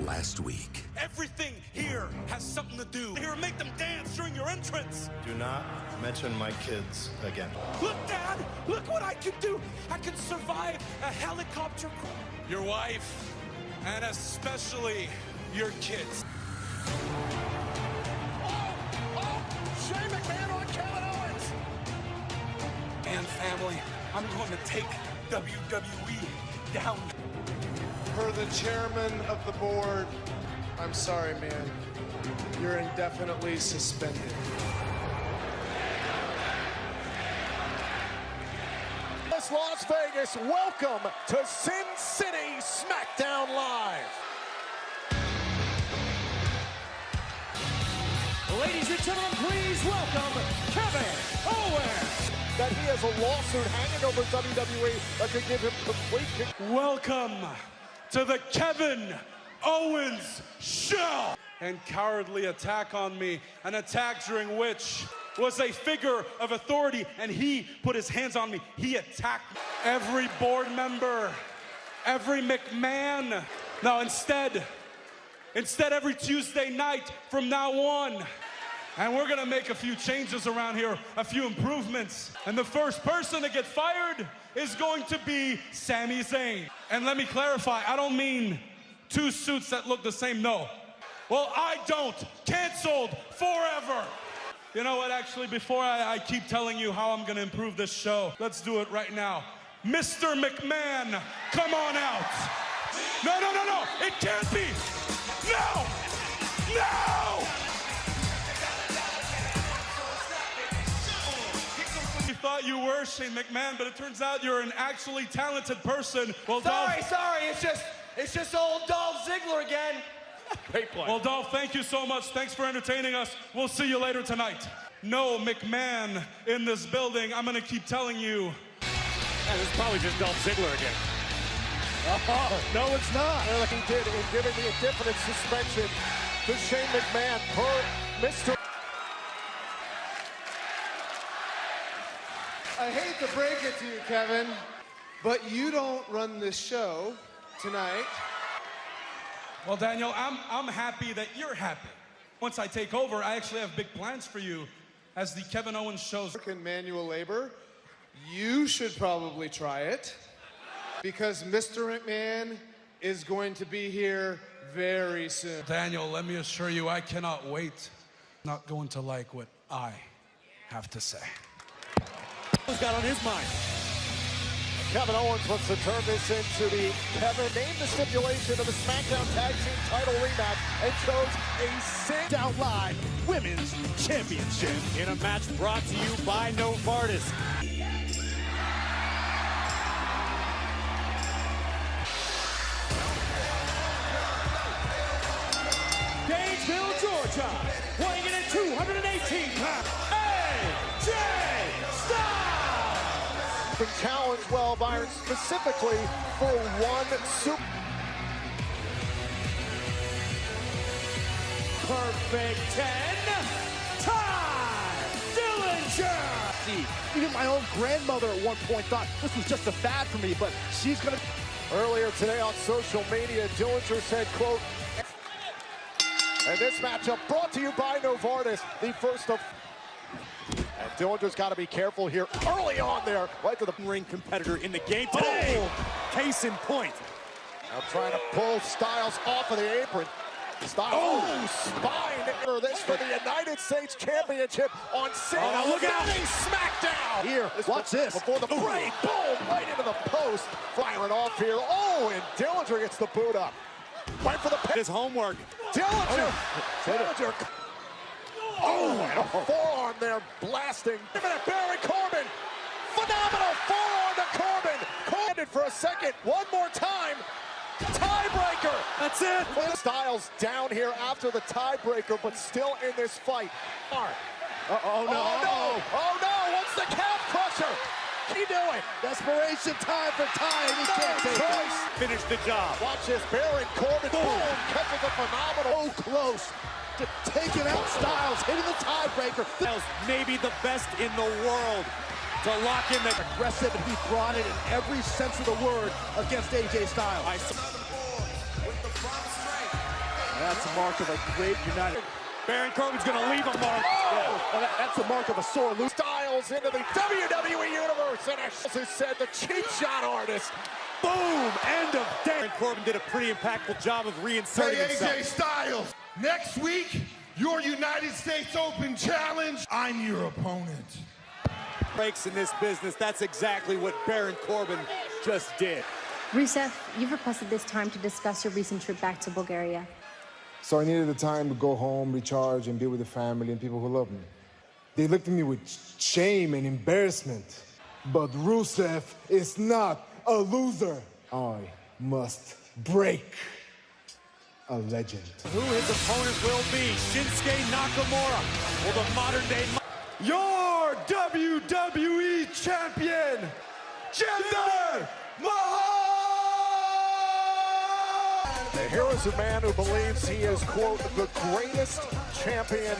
last week. Everything here has something to do. Here, make them dance during your entrance. Do not mention my kids again. Look, Dad, look what I can do. I can survive a helicopter crash. Your wife, and especially your kids. Shane McMahon on Kevin Owens. And family, I'm going to take WWE down. Per the chairman of the board, I'm sorry, man. You're indefinitely suspended. Las Vegas, welcome to Sin City Smackdown Live. Ladies and gentlemen, please welcome Kevin Owens. That he has a lawsuit hanging over WWE that could give him complete. Welcome to the Kevin Owens Show. And cowardly attack on me, an attack during which was a figure of authority, and he put his hands on me. He attacked me. Every board member, every McMahon. Now instead every Tuesday night from now on, and we're gonna make a few changes around here, a few improvements. And the first person to get fired is going to be Sami Zayn. And let me clarify, I don't mean two suits that look the same, no. Well, I don't. Canceled forever. You know what, actually, before I keep telling you how I'm gonna improve this show, let's do it right now. Mr. McMahon, come on out. No, no, no, no, it can't be. No, no. You thought you were Shane McMahon, but it turns out you're an actually talented person. Well, sorry, it's just old Dolph Ziggler again. Great play. Well, Dolph, thank you so much. Thanks for entertaining us. We'll see you later tonight. No McMahon in this building. I'm gonna keep telling you. And it's probably just Dolph Ziggler again. No, it's not. He did in giving the indefinite suspension to Shane McMahon per Mr. I hate to break it to you, Kevin, but you don't run this show tonight. Well, Daniel, I'm happy that you're happy. Once I take over, I actually have big plans for you as the Kevin Owens show's Manual labor. You should probably try it because Mr. McMahon is going to be here very soon. Daniel, let me assure you, I cannot wait. Not going to like what I have to say. What's got on his mind? Kevin Owens wants to turn this into the Kevin named the stipulation of the Smackdown Tag Team title rematch and chose a sit-down live Women's Championship In a match brought to you by Novartis. Gainesville, Georgia, weighing in at 218 pounds, AJ Styles! been challenged well by Byron specifically for one super. Perfect 10, Ty Dillinger! See, even my own grandmother at one point thought this was just a fad for me, but she's gonna. Earlier today on social media, Dillinger said, quote, and this matchup brought to you by Novartis, the first of. And Dillinger's got to be careful here early on there, right to the ring competitor in the game today. Case in point. Now trying to pull Styles off of the apron. Styles, spine. This for the United States Championship on Saturday. Look out! Smackdown. Here, watch this. Before the break, boom, right into the post. Firing off here. Oh, and Dillinger gets the boot up. Right for the pin. His homework. Dillinger. Dillinger. Oh, and a forearm there, blasting. Give it to Baron Corbin. Phenomenal forearm to Corbin. Corbin for a second. One more time. Tiebreaker. That's it. Styles down here after the tiebreaker, but still in this fight. Oh no! Oh no! Oh no! What's the calf crusher? What are you doing? Desperation time for Ty, and he can't take it. Finish the job. Watch this, Baron Corbin. Boom! Catches a phenomenal. So close to taking out Styles, hitting the tiebreaker. Styles maybe the best in the world to lock in the Aggressive, and he brought it in every sense of the word against AJ Styles. That's the mark of a great United. Baron Corbin's going to leave a mark. Yeah. That's the mark of a sore loser. Styles into the WWE Universe. And as said, the cheap shot artist. Boom! End of day. Baron Corbin did a pretty impactful job of reinserting himself. AJ Styles, next week, your United States Open Challenge, I'm your opponent. Breaks in this business, that's exactly what Baron Corbin just did. Rusev, you've requested this time to discuss your recent trip back to Bulgaria. So I needed the time to go home, recharge, and be with the family and people who love me. They looked at me with shame and embarrassment. But Rusev is not a loser. I must break a legend. Who his opponent will be, Shinsuke Nakamura, or the modern day... Your WWE Champion, Jinder Mahal! Here is a man who believes he is, quote, the greatest champion.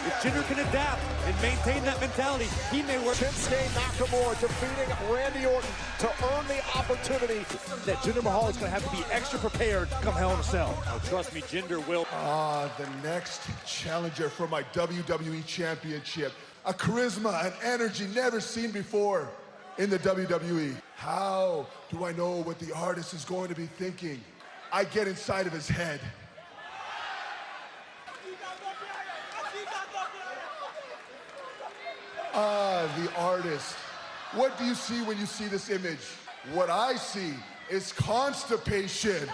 If Jinder can adapt and maintain that mentality, he may work. Shinsuke Nakamura defeating Randy Orton to earn the opportunity. That Jinder Mahal is going to have to be extra prepared come Hell in a Cell. Oh, trust me, Jinder will. The next challenger for my WWE Championship. A charisma and energy never seen before in the WWE. How do I know what the artist is going to be thinking? I get inside of his head. The artist. What do you see when you see this image? What I see is constipation.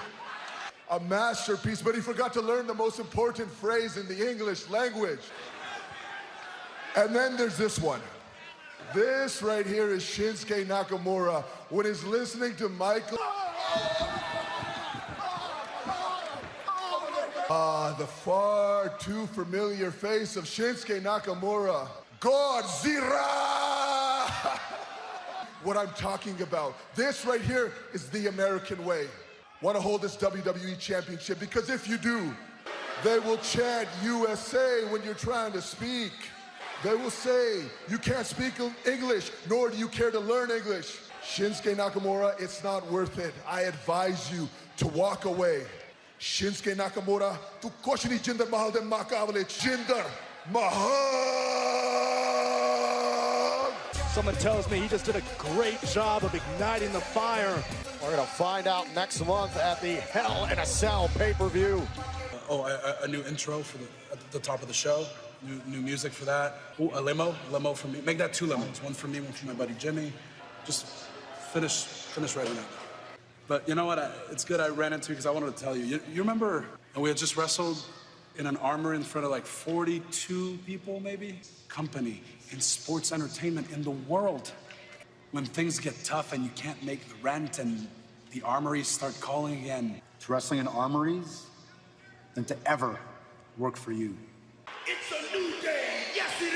A masterpiece, but he forgot to learn the most important phrase in the English language. And then there's this one. This right here is Shinsuke Nakamura when he's listening to Michael. The far too familiar face of Shinsuke Nakamura. Godzilla! What I'm talking about. This right here is the American way. Want to hold this WWE Championship because if you do, they will chant USA when you're trying to speak. They will say, you can't speak English, nor do you care to learn English. Shinsuke Nakamura, it's not worth it. I advise you to walk away. Shinsuke Nakamura, tu kosh ni Jinder Mahal de makavale Jinder Mahal. Someone tells me he just did a great job of igniting the fire. We're going to find out next month at the Hell in a Cell pay-per-view. A new intro for at the top of the show. New music for that. Ooh, a limo for me. Make that 2 limos. One for me, one for my buddy Jimmy. Just finish writing that. But you know what? It's good I ran into because I wanted to tell you. You remember we had just wrestled in an armory in front of like 42 people, maybe? Company in sports entertainment in the world. When things get tough and you can't make the rent and the armories start calling again. It's wrestling in armories than to ever work for you. It's a new day. Yes, it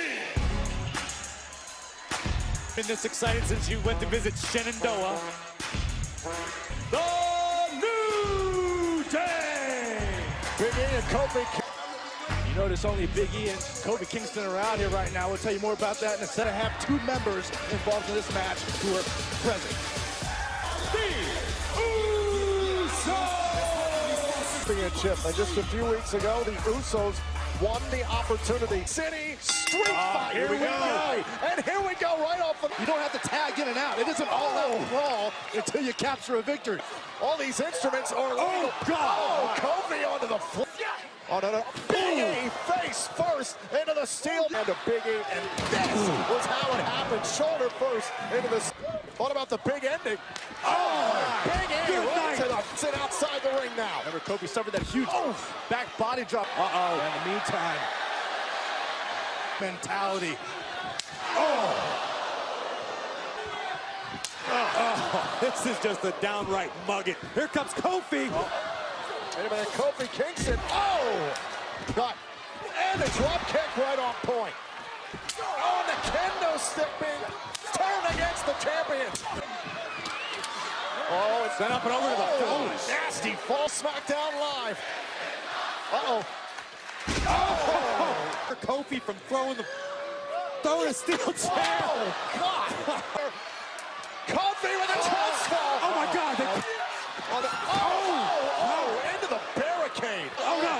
is. Been this excited since you went to visit Shenandoah. The New Day! Big E and Kofi. You notice only Big E and Kofi Kingston are out here right now. We'll tell you more about that. And instead, I have 2 members involved in this match who are present. Championship. And just a few weeks ago, the Usos won the opportunity. City street fight. Here we go. And here we go right off the... You don't have to tag in and out. It isn't all out brawl until you capture a victory. All these instruments are... Oh, God. Oh, Kofi onto the floor. Oh, no. Big E face first into the steel. And a Big E. And this was how it happened. Shoulder first into the... What about the big ending? Oh, Big E right to the outside the ring now. Remember, Kofi suffered that huge back body drop. Uh-oh. In the meantime, mentality. This is just a downright mugging. Here comes Kofi. Wait a minute, Kofi Kingston. God. And a drop kick right on point. Oh, and the kendo stick being turned against the champions. Oh, it's sent up and over to the phone. Nasty fall. Smackdown live. Oh, Kofi from throwing a steel chair. Oh, God. Kofi with a chest fall. Oh, my God. Into the barricade. Oh, no.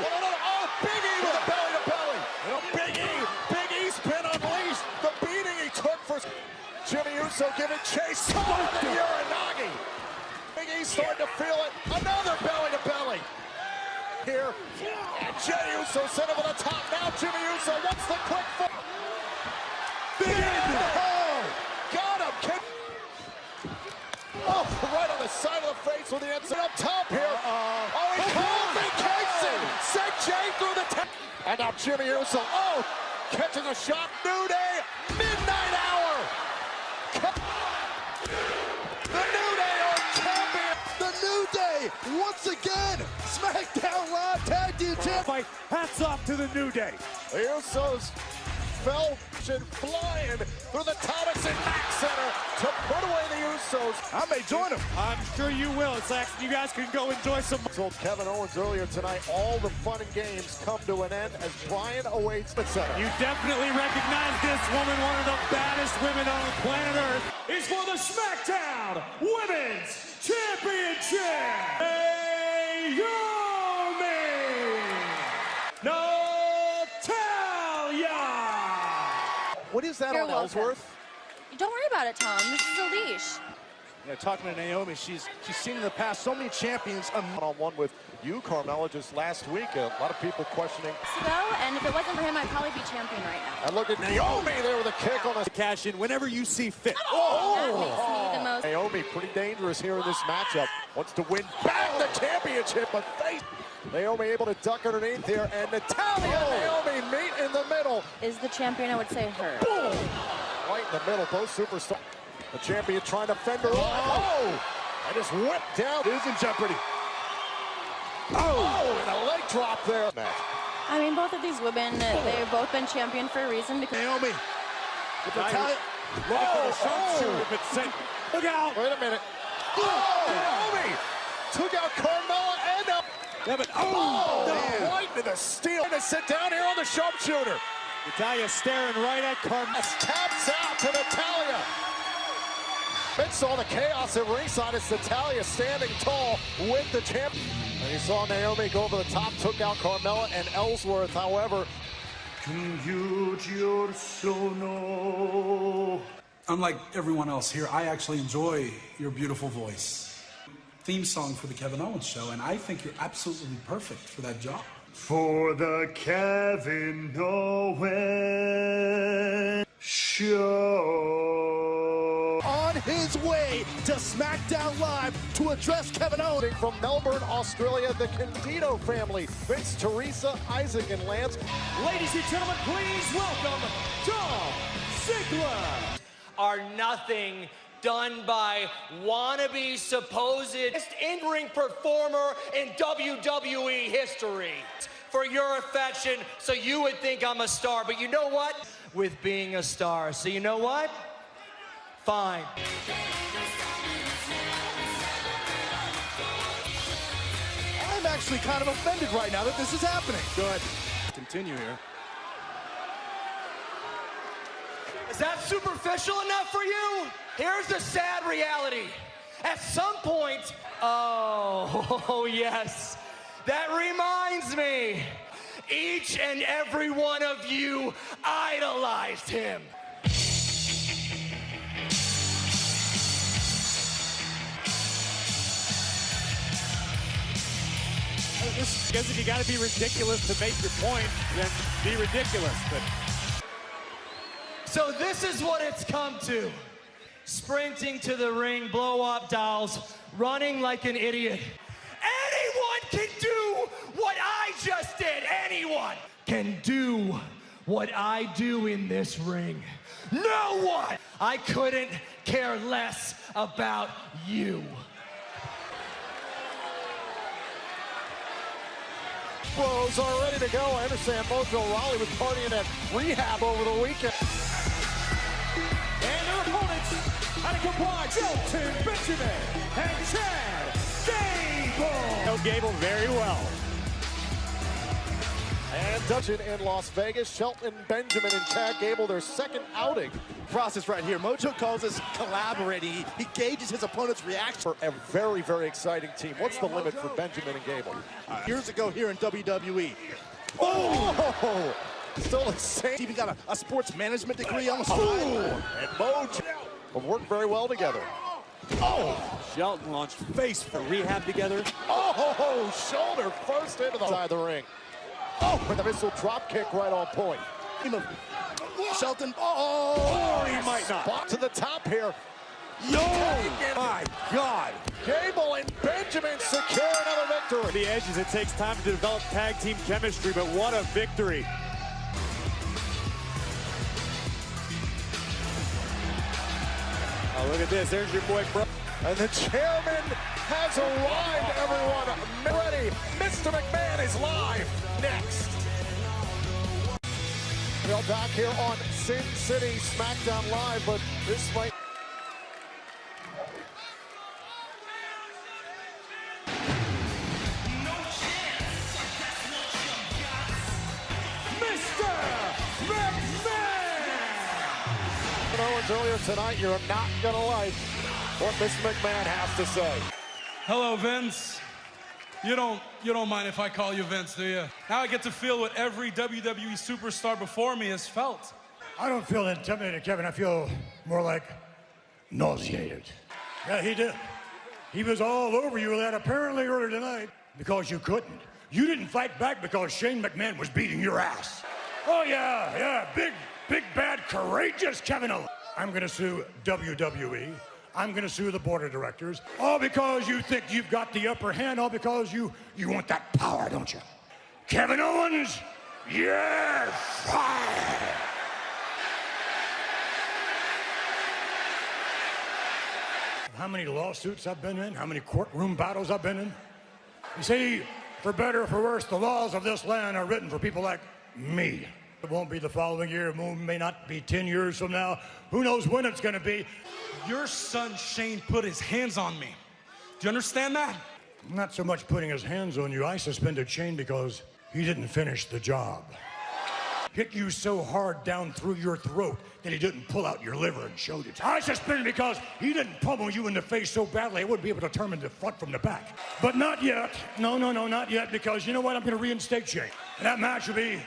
and chase. Oh, the Uranagi. Big E's starting to feel it. Another belly to belly. Here. And Jey Uso sent him on the top. Now Jimmy Uso wants the quick foot. Big oh, got him. Oh, right on the side of the face with the inside up top here. Oh, he calls vacation. Sent Jey through the top. And now Jimmy Uso. Oh, catches a shot. New Day. Midnight hour. The New Day are champions. The New Day, once again, Smackdown Live Tag Team Champion. Hats off to the New Day. The Usos fell flying through the Thomas and Mack Center to put away the Usos. I may join them. I'm sure you will. It's like you guys can go enjoy some. Told Kevin Owens earlier tonight, all the fun and games come to an end as Bryan awaits the center. You definitely recognize this woman, one of the baddest women on planet Earth, is for the SmackDown Women's Championship. What is that You're on welcome. Ellsworth? Don't worry about it, Tom. This is a leash. Yeah, talking to Naomi, she's seen in the past so many champions. One-on-one with you, Carmella, just last week. A lot of people questioning. And if it wasn't for him, I'd probably be champion right now. And look at Naomi there with a kick on a Cash in whenever you see fit. That makes me the most. Naomi pretty dangerous here in this matchup. Wants to win back the championship, but face. Naomi able to duck underneath here, and Natalya and Naomi meet in the middle. Is the champion, I would say her. Boom! Right in the middle, both superstars. The champion trying to fend her off. Oh! And just whipped down. It is in jeopardy. Oh! And a leg drop there. I mean, both of these women, they've both been champion for a reason. Because Naomi. With Natalya. Look out! Wait a minute. Oh! Naomi took out Carmella and Yeah, but right into the steel. To sit down here on the sharpshooter. Natalya staring right at Carmella. Taps out to Natalya. Amidst all the chaos at ringside, it's Natalya standing tall with the champ. And you saw Naomi go over the top, took out Carmella and Ellsworth. However, Unlike everyone else here, I actually enjoy your beautiful voice. Theme song for the Kevin Owens show, and I think you're absolutely perfect for that job. For the Kevin Owens Show. On his way to SmackDown Live to address Kevin Owens. from Melbourne, Australia, the Candido family, Vince, Teresa, Isaac, and Lance. Ladies and gentlemen, please welcome Dolph Ziggler. Are nothing done by wannabe supposed in-ring performer in WWE history. For your affection, so you would think I'm a star, but you know what? With being a star, so you know what? Fine. I'm actually kind of offended right now that this is happening. Good. Continue here. Is that superficial enough for you? Here's the sad reality. At some point, oh yes, that reminds me, each and every one of you idolized him. This, because if you got to be ridiculous to make your point, then be ridiculous. But So this is what it's come to. Sprinting to the ring, blow-up dolls, running like an idiot. Anyone can do what I just did. Anyone can do what I do in this ring. No one! I couldn't care less about you. Bros are ready to go. I understand Mojo Rawley was partying at rehab over the weekend. And their opponents, out of comply, Shelton Benjamin and Chad Gable. know Gable very well. And Dungeon in Las Vegas, Shelton Benjamin and Chad Gable, their second outing. Process right here. Mojo calls this collaborating. He gauges his opponent's reaction. For a very, very exciting team. What's the limit for Benjamin and Gable? Years ago here in WWE. Oh! Still the same. Even got a sports management degree on the side. Oh! And Mojo. have worked very well together. Oh! Shelton launched face for rehab together. Oh, shoulder first into the side of the ring. Oh, with a missile drop kick right on point. Shelton. Oh, he might not. Spot to the top here. Yo! My God! Gable and Benjamin secure another victory. The edges, it takes time to develop tag team chemistry, but what a victory. Oh, look at this. There's your boy, bro. And the chairman has arrived, everyone. Ready. Mr. McMahon is live next. We're back here on Sin City Smackdown Live, but this might... Mr. McMahon! Owens earlier tonight, you're not gonna like what Mr. McMahon has to say. Hello, Vince. You don't mind if I call you Vince, do you? Now I get to feel what every WWE superstar before me has felt. I don't feel intimidated, Kevin. I feel more like nauseated. Yeah, he did. He was all over you that apparently earlier tonight because you couldn't. You didn't fight back because Shane McMahon was beating your ass. Oh, yeah, big, bad, courageous Kevin Owens. I'm gonna sue WWE. I'm gonna sue the board of directors. All because you think you've got the upper hand, all because you want that power, don't you? Kevin Owens, yes! How many lawsuits I've been in, how many courtroom battles I've been in. You see, for better or for worse, the laws of this land are written for people like me. It won't be the following year, it may not be 10 years from now. Who knows when it's gonna be. Your son Shane put his hands on me. Do you understand that? Not so much putting his hands on you. I suspended Shane because he didn't finish the job. Hit you so hard down through your throat that he didn't pull out your liver and showed it. I suspended because he didn't pummel you in the face so badly I wouldn't be able to determine the front from the back. But not yet. No, not yet, because you know what? I'm gonna reinstate Shane. And that match will be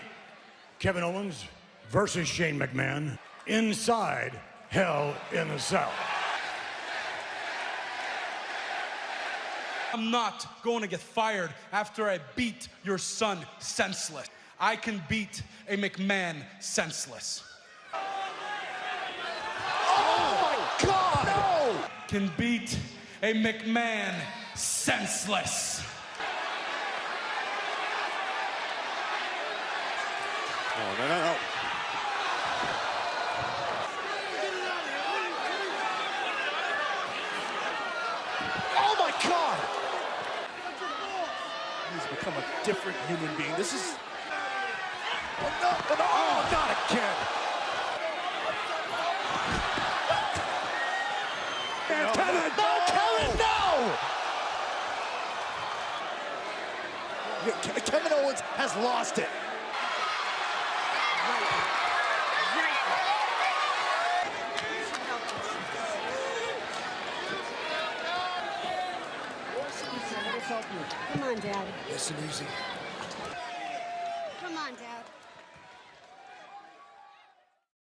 Kevin Owens versus Shane McMahon inside Hell in a Cell. I'm not going to get fired after I beat your son senseless. I can beat a McMahon senseless. Oh my God! No! Can beat a McMahon senseless. Oh, no. Oh my God! He's become a different human being. This is... Oh, not again! No. Kevin! No, Kevin, no! Kevin Owens has lost it. Come on, Dad. Listen easy.